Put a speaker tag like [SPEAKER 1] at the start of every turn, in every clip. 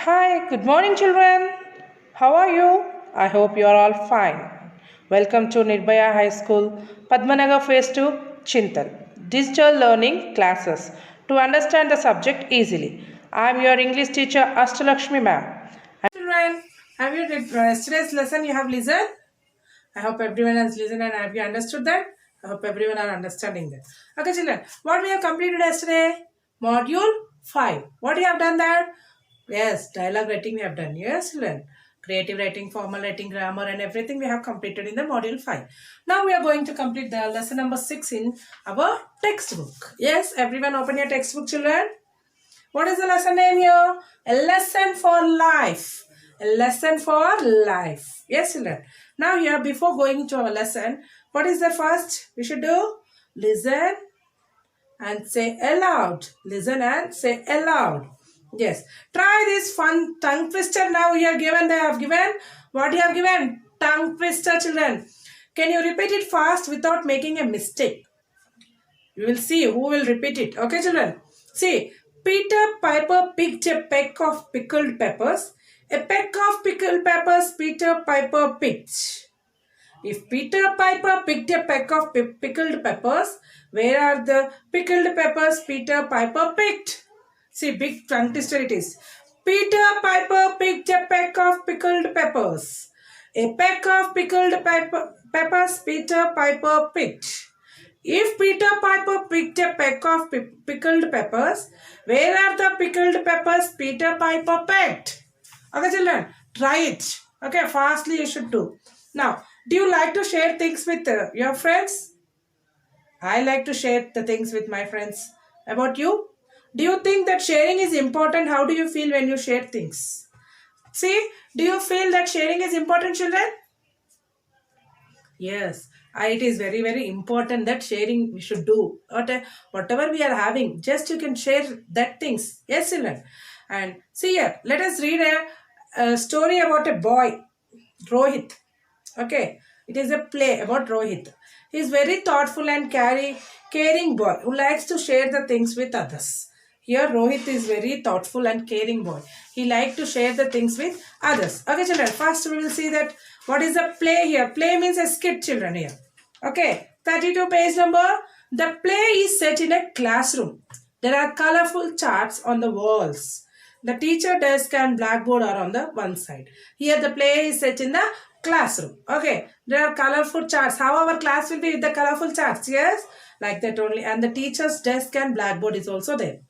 [SPEAKER 1] Hi, good morning, children. How are you? I hope you are all fine. Welcome to Nirbhaya High School, Padmanagar Phase 2, Chintal. Digital Learning Classes to understand the subject easily. I am your English teacher, Astalakshmi ma'am. Children, have you read yesterday's lesson? You have listened? I hope everyone has listened and have you understood that? I hope everyone are understanding that. Okay, children, what we have completed yesterday? Module 5. What you have done there? Yes, dialogue writing we have done. Yes, children. Creative writing, formal writing, grammar and everything we have completed in the module 5. Now we are going to complete the lesson number 6 in our textbook. Yes, everyone open your textbook, children. What is the lesson name here? A lesson for life. A lesson for life. Yes, children. Now here, before going into our lesson, what is the first we should do? Listen and say aloud. Listen and say aloud. Yes. Try this fun tongue twister now here given. They have given. What you have given? Tongue twister, children. Can you repeat it fast without making a mistake? You will see who will repeat it. Okay, children. See, Peter Piper picked a peck of pickled peppers. A peck of pickled peppers Peter Piper picked. If Peter Piper picked a peck of pickled peppers, where are the pickled peppers Peter Piper picked? See, big tongue twister it is. Peter Piper picked a peck of pickled peppers. A peck of pickled peppers Peter Piper picked. If Peter Piper picked a peck of pickled peppers, where are the pickled peppers Peter Piper picked? Okay, children, try it. Okay, fastly you should do. Now, do you like to share things with your friends? I like to share the things with my friends. About you? Do you think that sharing is important? How do you feel when you share things? See, do you feel that sharing is important, children? Yes, it is very, very important that sharing we should do. Whatever we are having, just you can share that things. Yes, children. And see here, let us read a story about a boy, Rohit. Okay, it is a play about Rohit. He is very thoughtful and caring boy who likes to share the things with others. Here, Rohit is very thoughtful and caring boy. He likes to share the things with others. Okay, children. First, we will see that what is the play here. Play means a skit, children. Here. Okay, 32 page number. The play is set in a classroom. There are colorful charts on the walls. The teacher desk and blackboard are on the one side. Here the play is set in the classroom. Okay, there are colorful charts. How our class will be with the colorful charts? Yes, like that only. And the teacher's desk and blackboard is also there.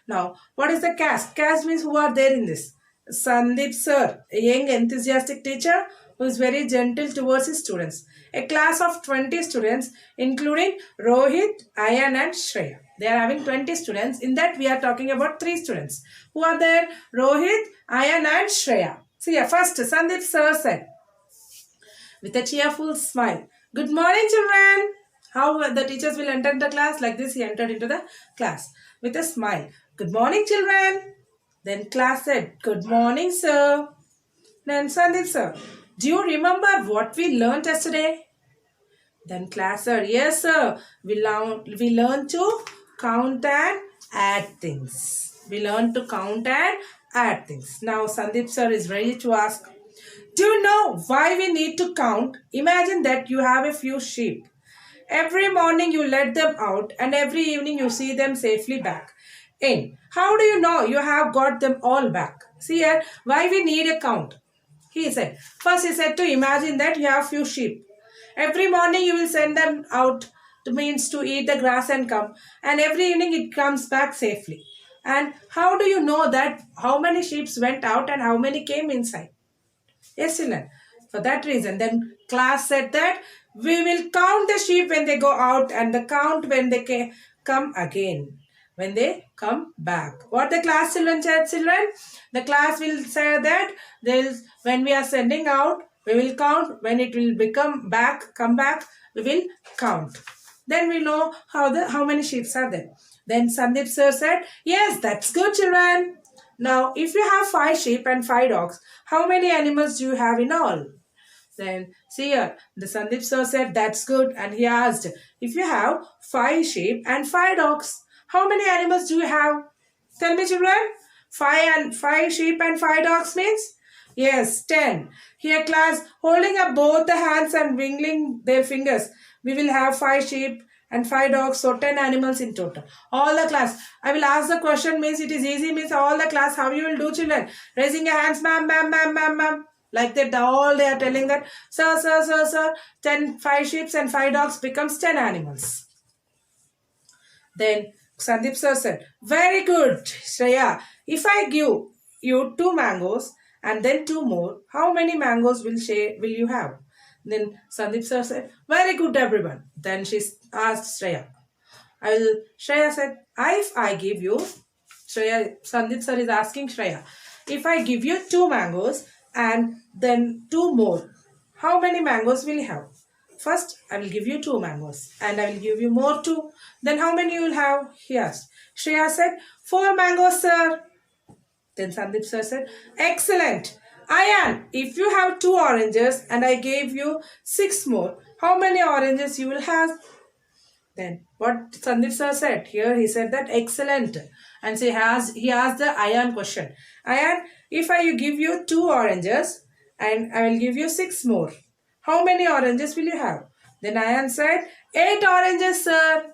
[SPEAKER 1] Now, what is the cast? Cast means who are there in this? Sandeep sir, a young enthusiastic teacher who is very gentle towards his students. A class of 20 students including Rohit, Ayan and Shreya. They are having 20 students. In that we are talking about 3 students. Who are there? Rohit, Ayan and Shreya. See, first Sandeep sir said with a cheerful smile, "Good morning, children." How the teachers will enter the class? Like this, he entered into the class with a smile. "Good morning, children." Then class said, "Good morning, sir." Then Sandeep sir, "Do you remember what we learned yesterday?" Then class said, "Yes, sir. We learned to count and add things. We learned to count and add things." Now Sandeep sir is ready to ask, "Do you know why we need to count? Imagine that you have a few sheep. Every morning you let them out and every evening you see them safely back in. How do you know you have got them all back?" See here, why we need a count? He said, first he said to imagine that you have few sheep. Every morning you will send them out to means to eat the grass and come, and every evening it comes back safely. And how do you know that how many sheep went out and how many came inside? Yes, children. For that reason, then class said that we will count the sheep when they go out and the count when they come again. When they come back. What the class children said, children? The class will say that there is when we are sending out, we will count. When it will come back, we will count. Then we know how many sheep are there. Then Sandeep sir said, "Yes, that's good, children." Now, if you have 5 sheep and 5 dogs, how many animals do you have in all? Then, see here, the Sandeep sir said, "That's good." And he asked, if you have 5 sheep and 5 dogs, how many animals do you have? Tell me, children. Five sheep and 5 dogs means? Yes, 10. Here class, holding up both the hands and wiggling their fingers. We will have 5 sheep and 5 dogs, so 10 animals in total. All the class. I will ask the question means it is easy means all the class. How you will do, children? Raising your hands, ma'am, ma'am, ma'am, ma'am, ma'am. Like that, all they are telling that, sir, sir, sir, sir, 5 sheep and 5 dogs becomes 10 animals. Then Sandeep sir said, very good, Shreya. If I give you 2 mangoes and then 2 more, how many mangoes will you have? Then Sandeep sir said, very good, everyone. Then she asked Shreya. Shreya said, if I give you, Sandeep sir is asking Shreya, if I give you 2 mangoes and then 2 more, how many mangoes will you have? First, I will give you 2 mangoes and I will give you more too. Then how many you will have? He asked. Shreya said, 4 mangoes, sir. Then Sandeep sir said, excellent. Ayan, if you have 2 oranges and I gave you 6 more, how many oranges you will have? Then what Sandeep sir said here, he said that excellent, and he asked the Ayan question. Ayan, if I give you 2 oranges and I will give you 6 more, how many oranges will you have? Then Ayan said 8 oranges, sir.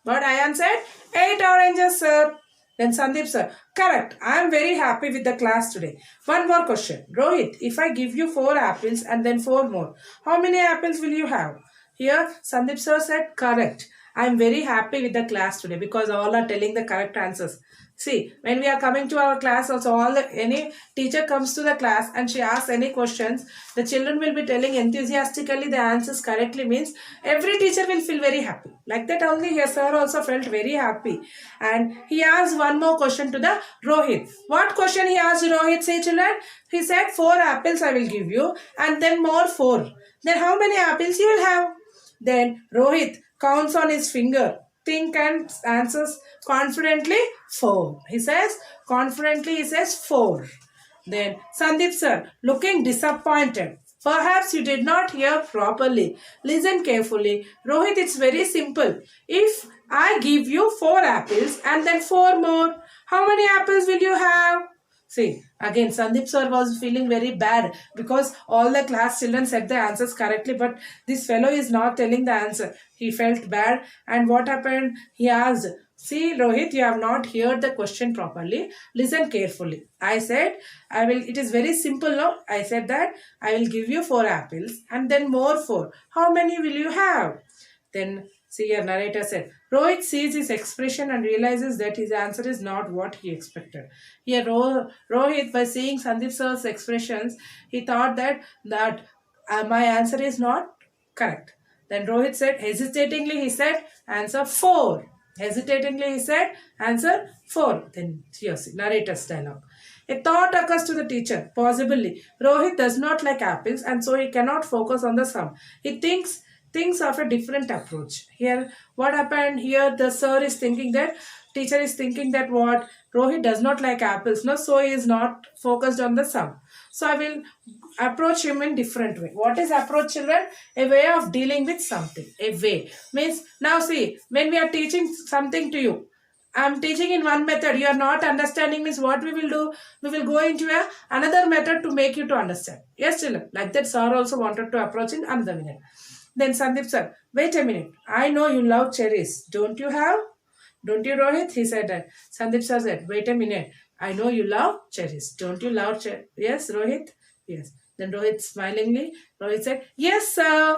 [SPEAKER 1] But Ayan said 8 oranges, sir. Then Sandeep sir, correct. I am very happy with the class today. One more question. Rohit, if I give you 4 apples and then 4 more, how many apples will you have? Here Sandeep sir said correct. I am very happy with the class today because all are telling the correct answers. See, when we are coming to our class also, any teacher comes to the class and she asks any questions, the children will be telling enthusiastically the answers correctly means every teacher will feel very happy. Like that only here sir also felt very happy. And he asked one more question to the Rohit. What question he asked Rohit, say children? He said 4 apples I will give you and then more 4. Then how many apples you will have? Then Rohit counts on his finger, think and answers confidently 4. He says, confidently he says 4. Then Sandeep sir, looking disappointed. Perhaps you did not hear properly. Listen carefully. Rohit, it's very simple. If I give you 4 apples and then 4 more, how many apples will you have? See, again, Sandeep sir was feeling very bad because all the class children said the answers correctly, but this fellow is not telling the answer. He felt bad, and what happened? He asked, see, Rohit, you have not heard the question properly. Listen carefully. I said, it is very simple, no? I said that I will give you 4 apples and then more 4. How many will you have? Then, see, your narrator said, Rohit sees his expression and realizes that his answer is not what he expected. Here, Rohit, by seeing Sandeep sir's expressions, he thought that my answer is not correct. Then Rohit said, hesitatingly, he said, answer 4. Hesitatingly, he said, answer 4. Then, here, see, narrator's dialogue. A thought occurs to the teacher. Possibly, Rohit does not like apples and so he cannot focus on the sum. He thinks of a different approach. Here, what happened? Here, the sir is thinking that, teacher is thinking that what? Rohit does not like apples, no? So he is not focused on the sum. So I will approach him in different way. What is approach, children? A way of dealing with something. A way. Means, now see, when we are teaching something to you, I am teaching in one method, you are not understanding means what we will do? We will go into another method to make you to understand. Yes, children. Like that, sir also wanted to approach in another minute. Then Sandeep sir, wait a minute. I know you love cherries. Don't you have? Don't you, Rohit? He said that. Sandeep sir said, wait a minute. I know you love cherries. Don't you love cherries? Yes, Rohit? Yes. Then Rohit smilingly, Rohit said, yes, sir.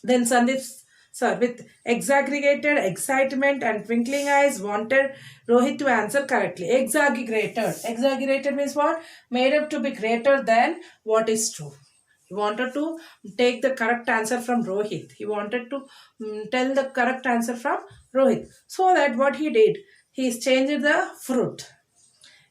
[SPEAKER 1] Then Sandeep sir, with exaggerated excitement and twinkling eyes, wanted Rohit to answer correctly. Exaggerated. Exaggerated means what? Made up to be greater than what is true. He wanted to take the correct answer from Rohit. He wanted to tell the correct answer from Rohit. So that what he did, he changed the fruit.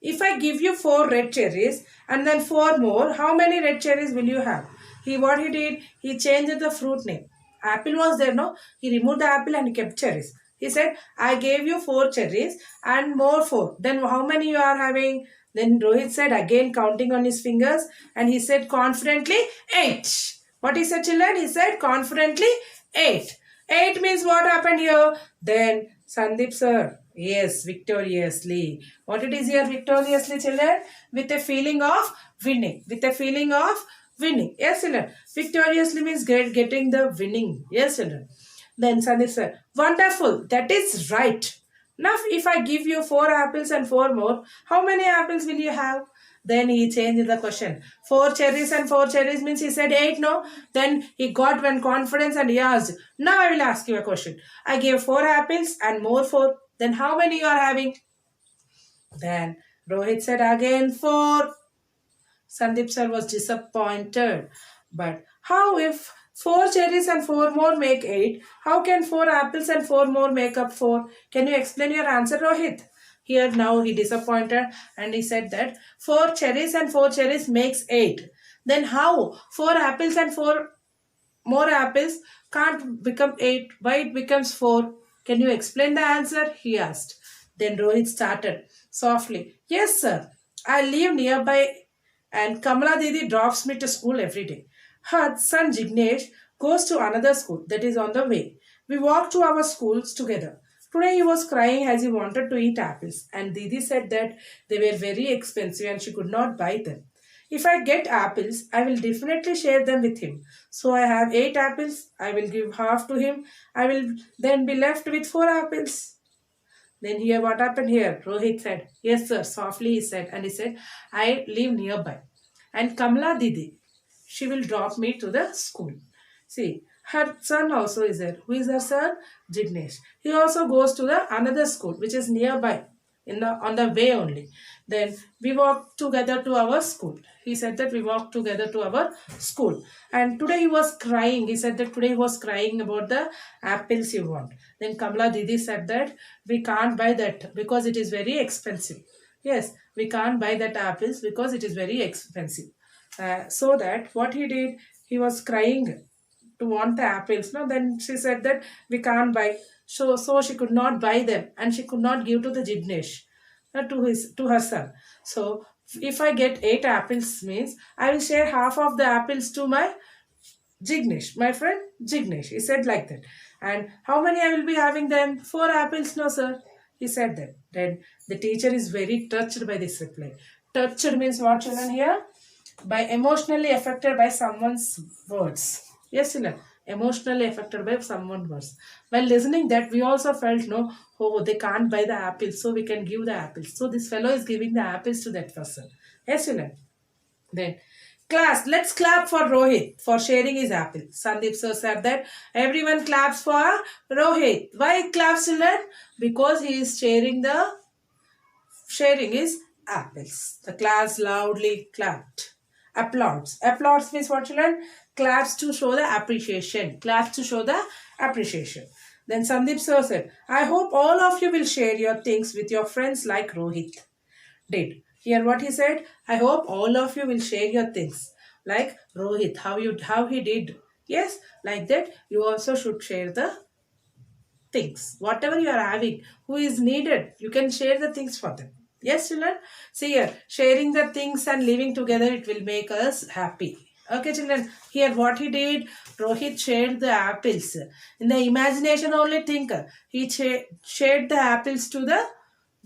[SPEAKER 1] If I give you 4 red cherries and then 4 more, how many red cherries will you have? What he did, he changed the fruit name. Apple was there, no? He removed the apple and he kept cherries. He said, I gave you 4 cherries and more 4. Then how many you are having? Then Rohit said, again counting on his fingers, and he said confidently, 8. What he said, children? He said confidently, 8. 8 means what happened here? Then Sandeep sir, Yes, victoriously. What it is here, victoriously, children? With a feeling of winning. With a feeling of winning. Yes, children. Victoriously means getting the winning. Yes, children. Then Sandeep said, wonderful. That is right. Now, if I give you 4 apples and 4 more, how many apples will you have? Then he changed the question. 4 cherries and 4 cherries means he said 8, no? Then he got one confidence and he asked, now I will ask you a question. I gave 4 apples and more 4. Then how many you are having? Then Rohit said again 4. Sandeep sir was disappointed. But how if 4 cherries and 4 more make 8? How can 4 apples and 4 more make up 4? Can you explain your answer, Rohit? Here now he disappointed and he said that 4 cherries and 4 cherries makes 8. Then how 4 apples and 4 more apples can't become 8? Why it becomes 4? Can you explain the answer? He asked. Then Rohit started softly. Yes, sir. I live nearby and Kamala Didi drops me to school every day. Her son Jignesh goes to another school that is on the way. We walk to our schools together. Today he was crying as he wanted to eat apples, and Didi said that they were very expensive and she could not buy them. If I get apples, I will definitely share them with him. So I have 8 apples. I will give half to him. I will then be left with 4 apples. Then here, what happened here? Rohit said, yes, sir, softly he said. And he said, I live nearby. And Kamala Didi, she will drop me to the school. See, her son also is there. Who is her son? Jignesh. He also goes to the another school, which is nearby, in the on the way only. Then we walk together to our school. He said that we walk together to our school. And today he was crying. He said that today he was crying about the apples he want. Then Kamala Didi said that we can't buy that because it is very expensive. Yes, we can't buy that apples because it is very expensive. So that what he did, he was crying to want the apples. No, then she said that we can't buy. So she could not buy them and she could not give to the Jignesh, to her son. So if I get 8 apples means I will share half of the apples to my Jignesh, my friend Jignesh. He said like that. And how many I will be having then? 4 apples, no sir. He said that. Then the teacher is very touched by this reply. Touched means what, children, here? By emotionally affected by someone's words. Yes, children. Emotionally affected by someone's words. While listening that, we also felt, no, oh, they can't buy the apples, so we can give the apples. So this fellow is giving the apples to that person. Yes, children. Then, class, let's clap for Rohit for sharing his apple. Sandeep sir said that everyone claps for Rohit. Why claps, children? Because he is sharing his apples. The class loudly clapped. Applauds. Applauds means what, children? Claps to show the appreciation. Claps to show the appreciation. Then Sandeep sir said, I hope all of you will share your things with your friends like Rohit did. Hear what he said? I hope all of you will share your things. Like Rohit, how he did. Yes, like that, you also should share the things. Whatever you are having, who is needed, you can share the things for them. Yes, children? See here, sharing the things and living together, it will make us happy. Okay, children, here what he did, Rohit shared the apples. In the imagination only think, he shared the apples to the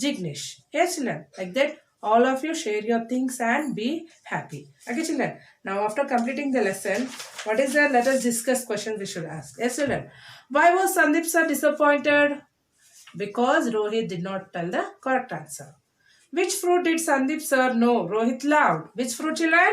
[SPEAKER 1] Jignesh. Yes, children, like that, all of you share your things and be happy. Okay, children. Now, after completing the lesson, what is there? Let us discuss questions we should ask. Yes, children. Why was Sandeep sir disappointed? Because Rohit did not tell the correct answer. Which fruit did Sandeep sir know? Rohit loved. Which fruit, children?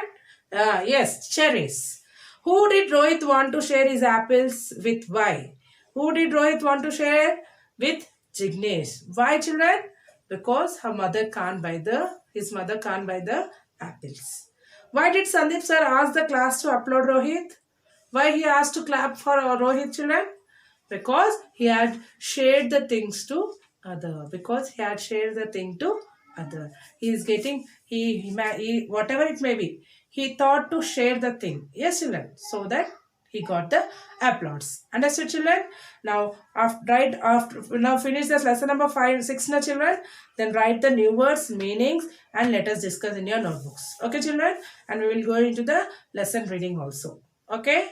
[SPEAKER 1] Yes, cherries. Who did Rohit want to share his apples with? Why? Who did Rohit want to share with? Jignesh. Why, children? Because his mother can't buy the apples. Why did Sandeep sir ask the class to applaud Rohit? Why he asked to clap for Rohit, children? Because he had shared the things to other. Because he had shared the thing to other. He is getting, he whatever it may be, he thought to share the thing. Yes, children. So that he got the applause. Understood, children? Now, now finish this lesson number 5, 6 now, children. Then write the new words, meanings, and let us discuss in your notebooks. Okay, children? And we will go into the lesson reading also. Okay?